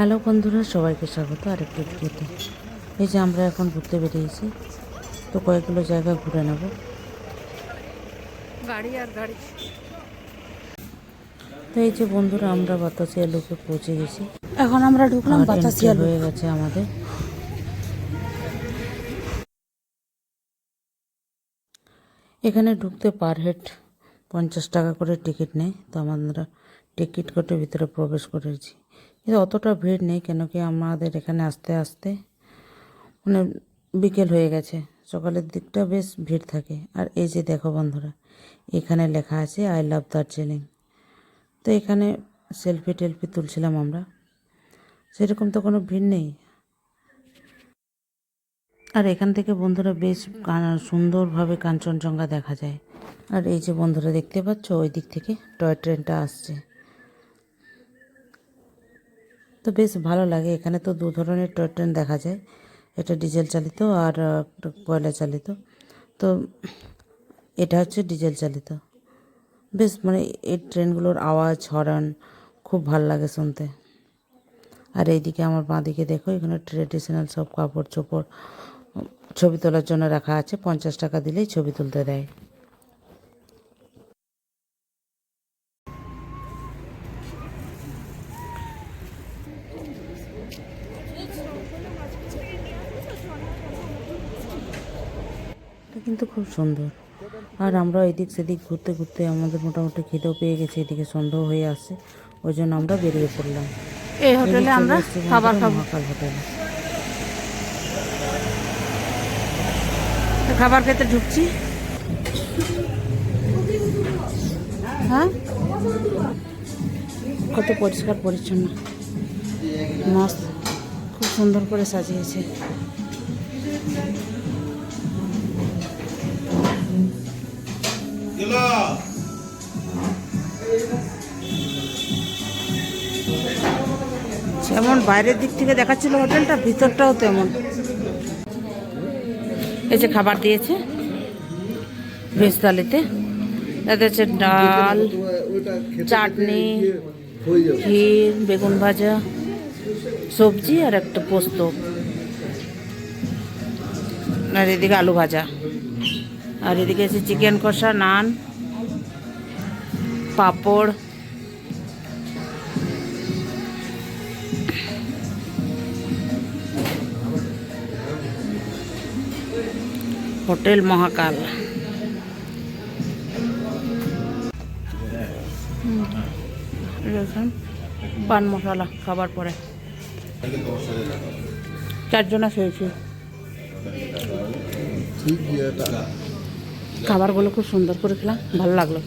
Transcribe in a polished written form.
Hello বন্ধুরা, সবাইকে স্বাগত আরেকটি ভিডিওতে। এই যে আমরা এখন ঘুরতে বেরিয়েছি, তো কয়েকগুলো জায়গা ঘুরে নেব। গাড়ি আর গাড়ি। তো এই যে বন্ধুরা, আমরা বাতাসিয়া লুকে পৌঁছে গেছি। এখন আমরা ঢুকলাম বাতাসিয়া লুক। হয়ে গেছে আমাদের। এখানে ঢুকতে পার হেড 50 টাকা করে টিকিট নেয়। তো আমরা টিকিট কেটে ভিতরে প্রবেশ করেছি, কিন্তু অতটা ভিড় নেই, কেন কি আমাদের এখানে আস্তে আস্তে মানে বিকেল হয়ে গেছে। সকালের দিকটা বেশ ভিড় থাকে। আর এই যে দেখো বন্ধুরা, এখানে লেখা আছে আই লাভ দার্জিলিং। তো এখানে সেলফি টেলফি তুলছিলাম আমরা। সেরকম তো কোনো ভিড় নেই। আর এখান থেকে বন্ধুরা বেশ সুন্দরভাবে কাঞ্চনজঙ্ঘা দেখা যায়। আর এই যে বন্ধুরা দেখতে পাচ্ছ, ওই দিক থেকে টয় ট্রেনটা আসছে। তো বেশ ভালো লাগে। এখানে তো দু ধরনের টয় ট্রেন দেখা যায়, এটা ডিজেল চালিত আর কয়লা চালিত। তো এটা হচ্ছে ডিজেল চালিত। বেশ এই ট্রেনগুলোর আওয়াজ, হর্ন খুব ভাল লাগে শুনতে। আর এইদিকে আমার বাঁদিকে দেখো, এখানে ট্রেডিশনাল সব কাপড় চোপড় ছবি তোলার জন্য রাখা আছে। 50 টাকা দিলেই ছবি তুলতে দেয়। কিন্তু খুব সুন্দর। আর আমরা এদিক সেদিক ঘুরতে ঘুরতে আমাদের মোটামুটি খিদেও পেয়ে গেছে, এদিকে সন্দেহ হয়ে আসছে। ওই জন্য আমরা বেরিয়ে পড়লাম। এই হোটেলে আমরা খাবার খাবো। মহাকাল হোটেলে খাবার খেতে ঢুকছি। হ্যাঁ, কত পরিষ্কার পরিচ্ছন্ন, মস্ত, খুব সুন্দর করে সাজিয়েছে। যেমন বাইরের দিক থেকে দেখাচ্ছিল হোটেলটা, ভিতরটাও তেমন। এই যে খাবার দিয়েছে ভেজ থালিতে, তাতে হচ্ছে ডাল, চাটনি, ক্ষীর, বেগুন ভাজা, সবজি আর একটা পোস্ত। আর এদিকে আলু ভাজা। আর এদিকে আছে চিকেন কষা, নান, পাঁপড়। হোটেল মহাকাল। পান মশলা খাবার পরে 4 জনা খেয়েছি। খাবারগুলো খুব সুন্দর করে খেলাম, ভালো লাগলো।